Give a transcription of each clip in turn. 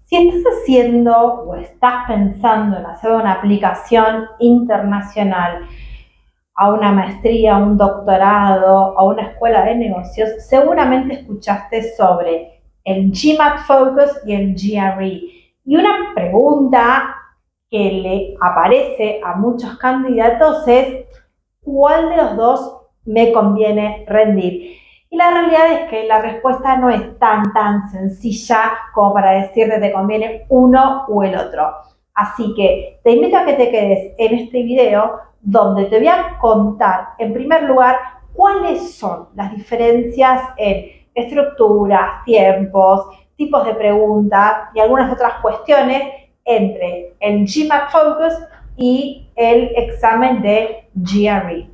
Si estás haciendo o estás pensando en hacer una aplicación internacional a una maestría, a un doctorado, a una escuela de negocios, seguramente escuchaste sobre el GMAT Focus y el GRE. Y una pregunta que le aparece a muchos candidatos es ¿cuál de los dos me conviene rendir? Y la realidad es que la respuesta no es tan sencilla como para decirte te conviene uno u el otro. Así que te invito a que te quedes en este video donde te voy a contar, en primer lugar, cuáles son las diferencias en estructuras, tiempos, tipos de preguntas y algunas otras cuestiones entre el GMAT Focus y el examen de GRE.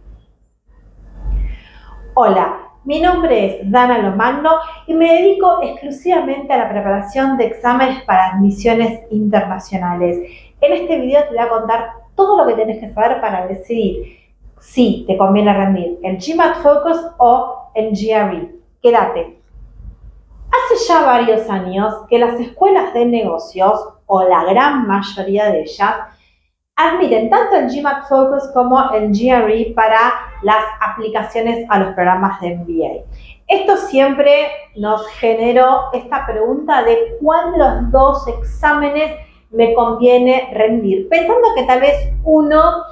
Hola, mi nombre es Dana Lomagno y me dedico exclusivamente a la preparación de exámenes para admisiones internacionales. En este video te voy a contar todo lo que tenés que saber para decidir si te conviene rendir el GMAT Focus o el GRE. Quédate. Hace ya varios años que las escuelas de negocios, o la gran mayoría de ellas, admiten tanto el GMAT Focus como el GRE para las aplicaciones a los programas de MBA. Esto siempre nos generó esta pregunta de cuál de los dos exámenes me conviene rendir, pensando que tal vez uno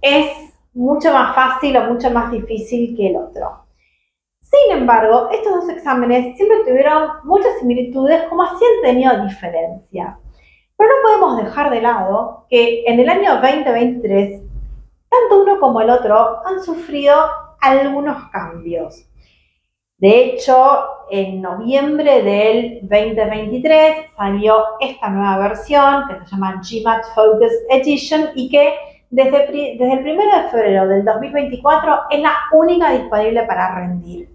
es mucho más fácil o mucho más difícil que el otro. Sin embargo, estos dos exámenes siempre tuvieron muchas similitudes, como así han tenido diferencias. Pero no podemos dejar de lado que en el año 2023, tanto uno como el otro han sufrido algunos cambios. De hecho, en noviembre del 2023 salió esta nueva versión que se llama GMAT Focus Edition y que desde el 1 de febrero del 2024 es la única disponible para rendir.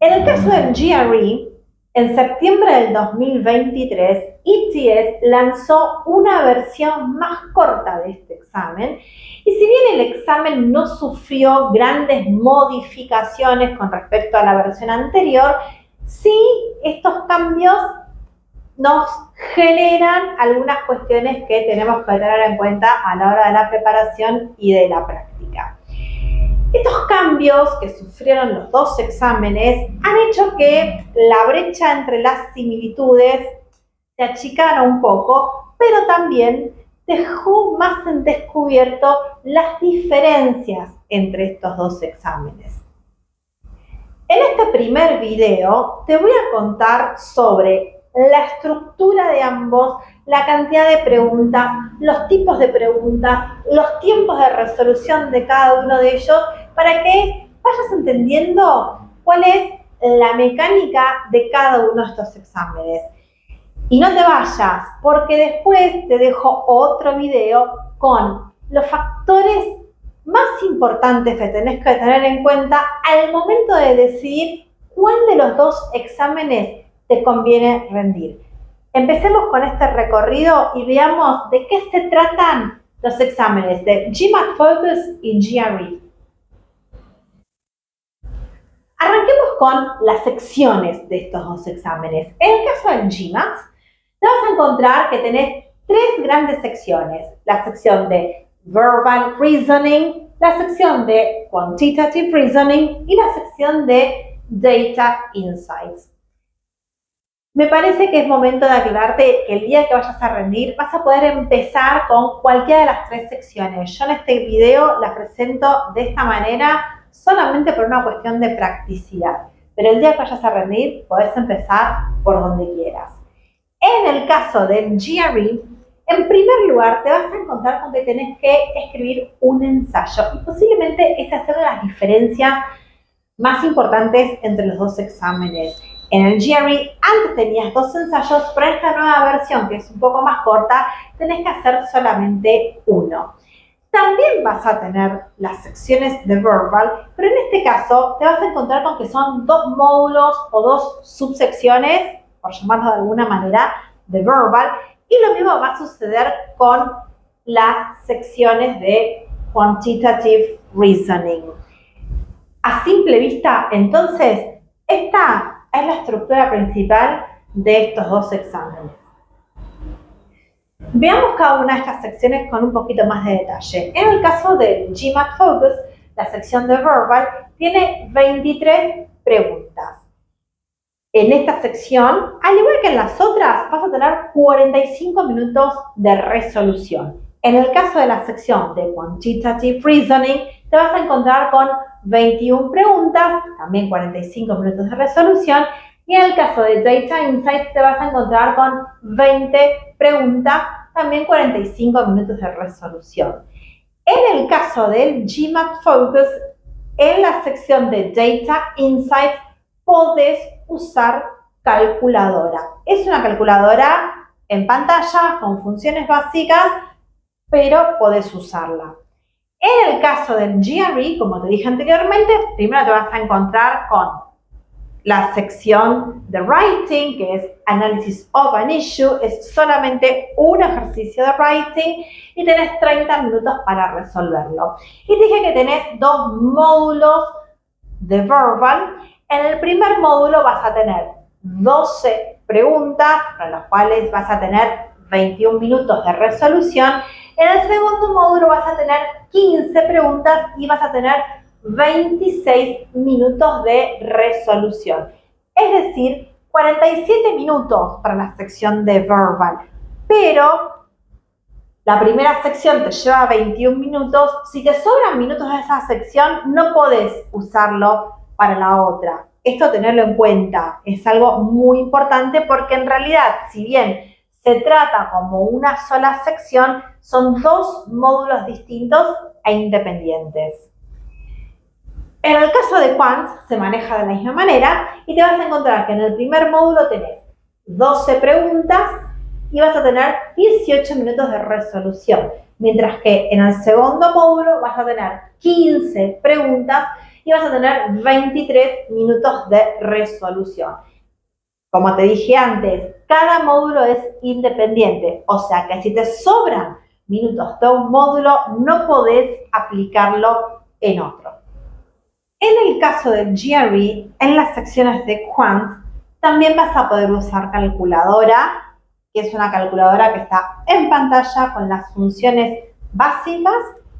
En el caso del GRE, en septiembre del 2023, ETS lanzó una versión más corta de este examen y si bien el examen no sufrió grandes modificaciones con respecto a la versión anterior, sí estos cambios nos generan algunas cuestiones que tenemos que tener en cuenta a la hora de la preparación y de la práctica. Estos cambios que sufrieron los dos exámenes han hecho que la brecha entre las similitudes se achicara un poco, pero también dejó más en descubierto las diferencias entre estos dos exámenes. En este primer video te voy a contar sobre la estructura de ambos, la cantidad de preguntas, los tipos de preguntas, los tiempos de resolución de cada uno de ellos, para que vayas entendiendo cuál es la mecánica de cada uno de estos exámenes. Y no te vayas, porque después te dejo otro video con los factores más importantes que tenés que tener en cuenta al momento de decidir cuál de los dos exámenes te conviene rendir. Empecemos con este recorrido y veamos de qué se tratan los exámenes de GMAT Focus y GRE. Arranquemos con las secciones de estos dos exámenes. En el caso del GMAT, te vas a encontrar que tenés tres grandes secciones. La sección de Verbal Reasoning, la sección de Quantitative Reasoning y la sección de Data Insights. Me parece que es momento de aclararte que el día que vayas a rendir vas a poder empezar con cualquiera de las tres secciones. Yo en este video las presento de esta manera solamente por una cuestión de practicidad. Pero el día que vayas a rendir podés empezar por donde quieras. En el caso del GRE, en primer lugar te vas a encontrar con que tenés que escribir un ensayo y posiblemente esta sea una de las diferencias más importantes entre los dos exámenes. En el GRE antes tenías dos ensayos, pero en esta nueva versión, que es un poco más corta, tenés que hacer solamente uno. También vas a tener las secciones de Verbal, pero en este caso te vas a encontrar con que son dos módulos o dos subsecciones, por llamarlo de alguna manera, de Verbal, y lo mismo va a suceder con las secciones de Quantitative Reasoning. A simple vista, entonces, esta es la estructura principal de estos dos exámenes. Veamos cada una de estas secciones con un poquito más de detalle. En el caso del GMAT Focus, la sección de Verbal tiene 23 preguntas. En esta sección, al igual que en las otras, vas a tener 45 minutos de resolución. En el caso de la sección de Quantitative Reasoning, te vas a encontrar con 21 preguntas, también 45 minutos de resolución, y en el caso de Data Insights te vas a encontrar con 20 preguntas, también 45 minutos de resolución. En el caso del GMAT Focus, en la sección de Data Insights podés usar calculadora. Es una calculadora en pantalla con funciones básicas, pero podés usarla. En el caso del GRE, como te dije anteriormente, primero te vas a encontrar con la sección de Writing, que es Analysis of an Issue, es solamente un ejercicio de Writing y tenés 30 minutos para resolverlo. Y te dije que tenés dos módulos de Verbal. En el primer módulo vas a tener 12 preguntas, para las cuales vas a tener 21 minutos de resolución. En el segundo módulo vas a tener 15 preguntas y vas a tener 26 minutos de resolución. Es decir, 47 minutos para la sección de Verbal. Pero la primera sección te lleva 21 minutos. Si te sobran minutos de esa sección, no podés usarlo para la otra. Esto tenerlo en cuenta. Es algo muy importante porque en realidad, si bien se trata como una sola sección, son dos módulos distintos e independientes. En el caso de Quant se maneja de la misma manera y te vas a encontrar que en el primer módulo tenés 12 preguntas y vas a tener 18 minutos de resolución, mientras que en el segundo módulo vas a tener 15 preguntas y vas a tener 23 minutos de resolución. Como te dije antes, cada módulo es independiente, o sea que si te sobran minutos de un módulo, no podés aplicarlo en otro. En el caso del GRE, en las secciones de Quant, también vas a poder usar calculadora, que es una calculadora que está en pantalla con las funciones básicas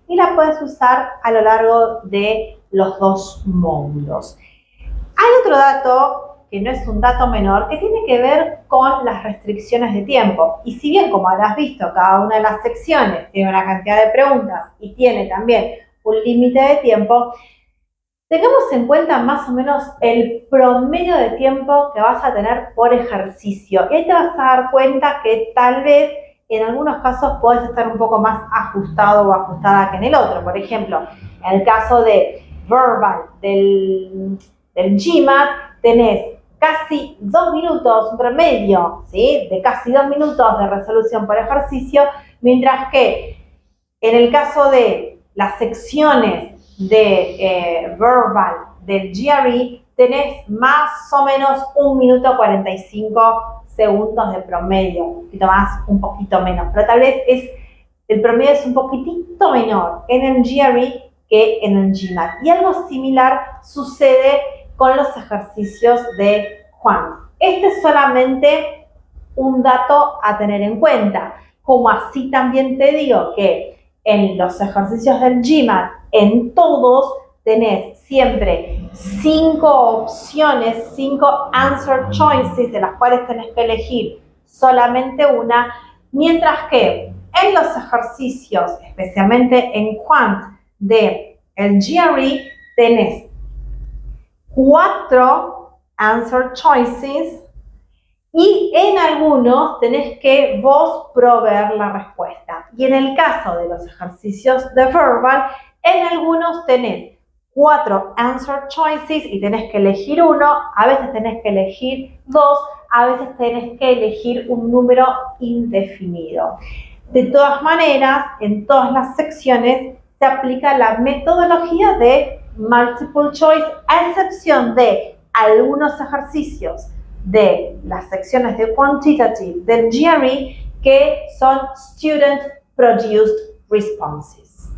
y la puedes usar a lo largo de los dos módulos. Hay otro dato que no es un dato menor, que tiene que ver con las restricciones de tiempo. Y si bien, como habrás visto, cada una de las secciones tiene una cantidad de preguntas y tiene también un límite de tiempo, tengamos en cuenta más o menos el promedio de tiempo que vas a tener por ejercicio. Y ahí te vas a dar cuenta que tal vez en algunos casos puedes estar un poco más ajustado o ajustada que en el otro. Por ejemplo, en el caso de Verbal del GMAT, tenés casi 2 minutos, un promedio, ¿sí?, de casi 2 minutos de resolución por ejercicio, mientras que en el caso de las secciones de Verbal del GRE, tenés más o menos 1 minuto 45 segundos de promedio, un poquito más, un poquito menos, pero tal vez el promedio es un poquitito menor en el GRE que en el GMAT. Y algo similar sucede con los ejercicios de Quant. Este es solamente un dato a tener en cuenta, como así también te digo que en los ejercicios del GMAT, en todos tenés siempre 5 opciones, 5 answer choices, de las cuales tenés que elegir solamente una, mientras que en los ejercicios, especialmente en Quant de el GRE, tenés 4 answer choices y en algunos tenés que vos proveer la respuesta. Y en el caso de los ejercicios de Verbal, en algunos tenés 4 answer choices y tenés que elegir uno, a veces tenés que elegir 2, a veces tenés que elegir un número indefinido. De todas maneras, en todas las secciones se aplica la metodología de multiple choice, a excepción de algunos ejercicios de las secciones de Quantitative del GRE que son Student Produced Responses.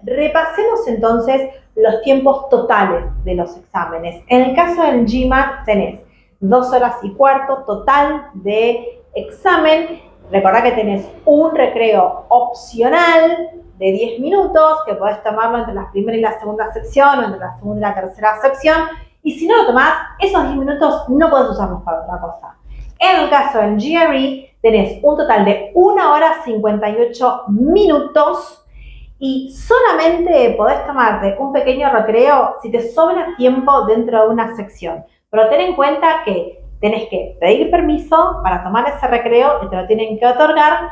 Repasemos entonces los tiempos totales de los exámenes. En el caso del GMAT tenés 2 horas y cuarto total de examen. Recordá que tenés un recreo opcional de 10 minutos, que podés tomarlo entre la primera y la segunda sección, o entre la segunda y la tercera sección, y si no lo tomás, esos 10 minutos no podés usarlos para otra cosa. En el caso del GRE, tenés un total de 1 hora 58 minutos, y solamente podés tomarte un pequeño recreo si te sobra tiempo dentro de una sección. Pero ten en cuenta que tenés que pedir permiso para tomar ese recreo y te lo tienen que otorgar,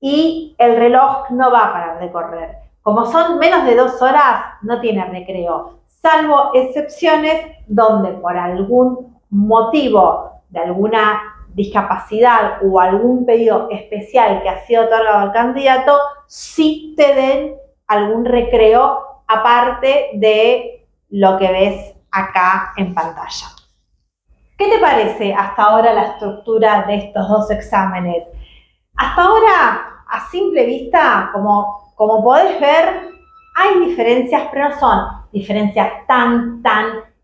y el reloj no va a parar de correr. Como son menos de 2 horas, no tiene recreo, salvo excepciones donde por algún motivo de alguna discapacidad o algún pedido especial que ha sido otorgado al candidato, sí te den algún recreo aparte de lo que ves acá en pantalla. ¿Qué te parece hasta ahora la estructura de estos dos exámenes? Hasta ahora, a simple vista, como podés ver, hay diferencias, pero no son diferencias tan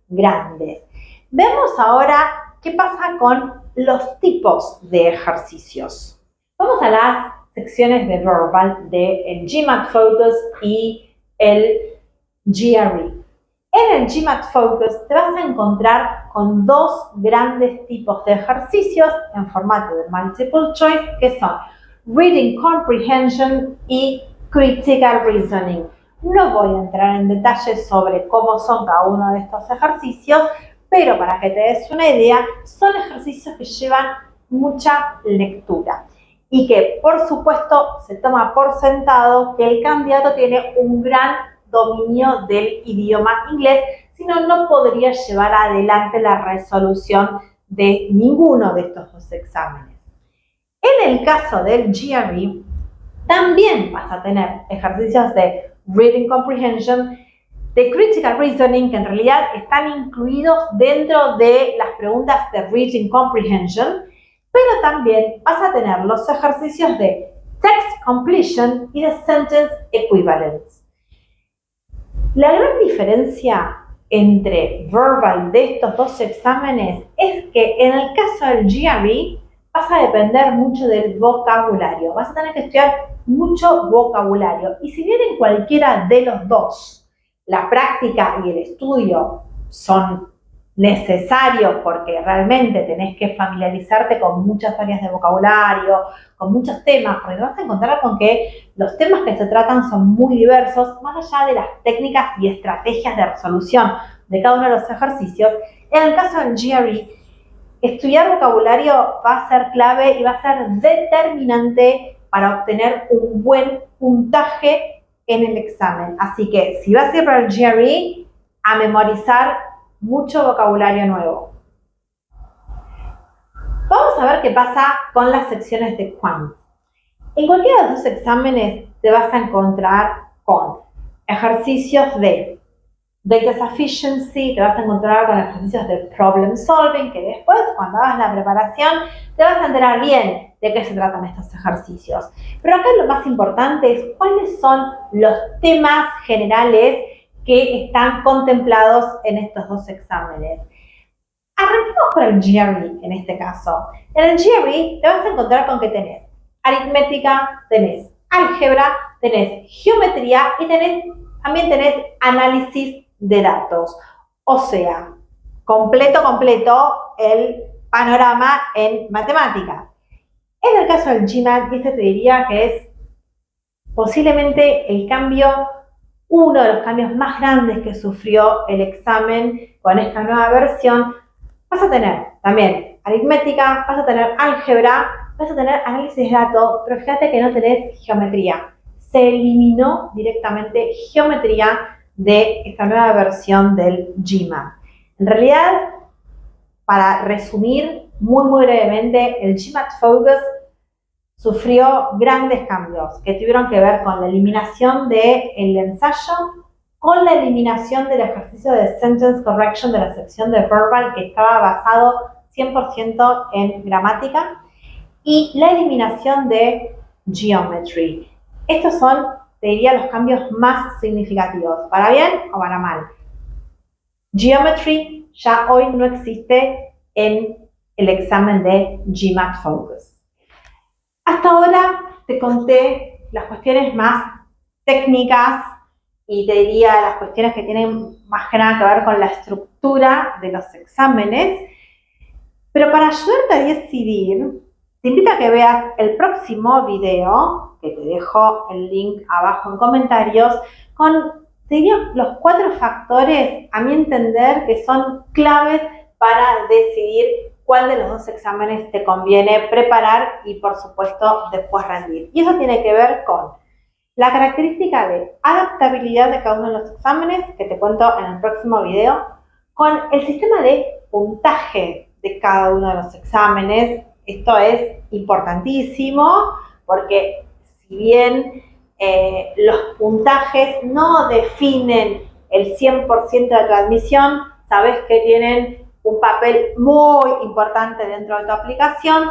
grandes. Vemos ahora qué pasa con los tipos de ejercicios. Vamos a las secciones de verbal del GMAT Focus y el GRE. En el GMAT Focus te vas a encontrar con dos grandes tipos de ejercicios en formato de multiple choice, que son Reading Comprehension y Critical Reasoning. No voy a entrar en detalles sobre cómo son cada uno de estos ejercicios, pero para que te des una idea, son ejercicios que llevan mucha lectura y que, por supuesto, se toma por sentado que el candidato tiene un gran dominio del idioma inglés, si no, no podría llevar adelante la resolución de ninguno de estos dos exámenes. En el caso del GRE, también vas a tener ejercicios de Reading Comprehension, de Critical Reasoning, que en realidad están incluidos dentro de las preguntas de Reading Comprehension, pero también vas a tener los ejercicios de Text Completion y de Sentence Equivalence. La gran diferencia entre verbal de estos dos exámenes es que en el caso del GRE vas a depender mucho del vocabulario, vas a tener que estudiar mucho vocabulario, y si bien en cualquiera de los dos la práctica y el estudio son necesarios porque realmente tenés que familiarizarte con muchas áreas de vocabulario, con muchos temas, porque te vas a encontrar con que los temas que se tratan son muy diversos, más allá de las técnicas y estrategias de resolución de cada uno de los ejercicios. En el caso del GRE, estudiar vocabulario va a ser clave y va a ser determinante para obtener un buen puntaje en el examen. Así que si vas a ir para el GRE, a memorizar mucho vocabulario nuevo. Vamos a ver qué pasa con las secciones de Quant. En cualquiera de los dos exámenes te vas a encontrar con ejercicios de Data Sufficiency, te vas a encontrar con ejercicios de Problem Solving, que después, cuando hagas la preparación, te vas a enterar bien de qué se tratan estos ejercicios. Pero acá lo más importante es cuáles son los temas generales que están contemplados en estos dos exámenes. Arranquemos por el GRE en este caso. En el GRE te vas a encontrar con que tenés aritmética, tenés álgebra, tenés geometría y también tenés análisis de datos. O sea, completo el panorama en matemáticas. En el caso del GMAT, este te diría que es posiblemente uno de los cambios más grandes que sufrió el examen con esta nueva versión. Vas a tener también aritmética, vas a tener álgebra, vas a tener análisis de datos, pero fíjate que no tenés geometría. Se eliminó directamente geometría de esta nueva versión del GMAT. En realidad, para resumir muy brevemente, el GMAT Focus sufrió grandes cambios que tuvieron que ver con la eliminación del ensayo, con la eliminación del ejercicio de Sentence Correction de la sección de Verbal, que estaba basado 100% en gramática, y la eliminación de Geometry. Estos son, te diría, los cambios más significativos, para bien o para mal. Geometry ya hoy no existe en el examen de GMAT Focus. Hasta ahora te conté las cuestiones más técnicas y te diría las cuestiones que tienen más que nada que ver con la estructura de los exámenes, pero para ayudarte a decidir, te invito a que veas el próximo video, que te dejo el link abajo en comentarios, con, te diría, los 4 factores, a mi entender, que son claves para decidir cuál de los 2 exámenes te conviene preparar y, por supuesto, después rendir. Y eso tiene que ver con la característica de adaptabilidad de cada uno de los exámenes, que te cuento en el próximo video, con el sistema de puntaje de cada uno de los exámenes. Esto es importantísimo porque si bien los puntajes no definen el 100% de tu admisión, sabes que tienen un papel muy importante dentro de tu aplicación.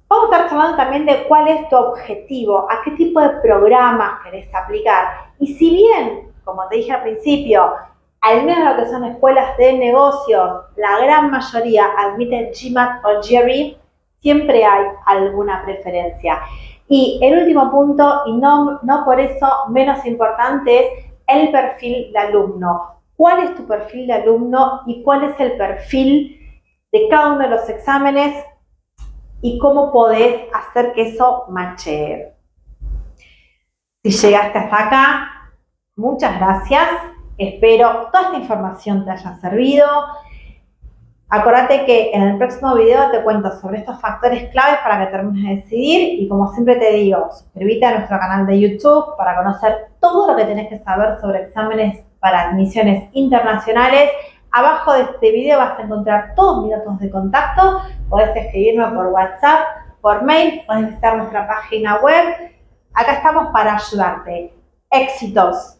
Vamos a estar hablando también de cuál es tu objetivo, a qué tipo de programas querés aplicar. Y si bien, como te dije al principio, al menos lo que son escuelas de negocios, la gran mayoría admiten GMAT o GRE, siempre hay alguna preferencia. Y el último punto, y no por eso menos importante, es el perfil de alumno. ¿Cuál es tu perfil de alumno y cuál es el perfil de cada uno de los exámenes y cómo podés hacer que eso machee? Si llegaste hasta acá, muchas gracias. Espero toda esta información te haya servido. Acordate que en el próximo video te cuento sobre estos factores claves para que termines de decidir y, como siempre te digo, suscríbete a nuestro canal de YouTube para conocer todo lo que tenés que saber sobre exámenes para admisiones internacionales. Abajo de este video vas a encontrar todos mis datos de contacto. Podés escribirme por WhatsApp, por mail, podés visitar nuestra página web. Acá estamos para ayudarte. Éxitos.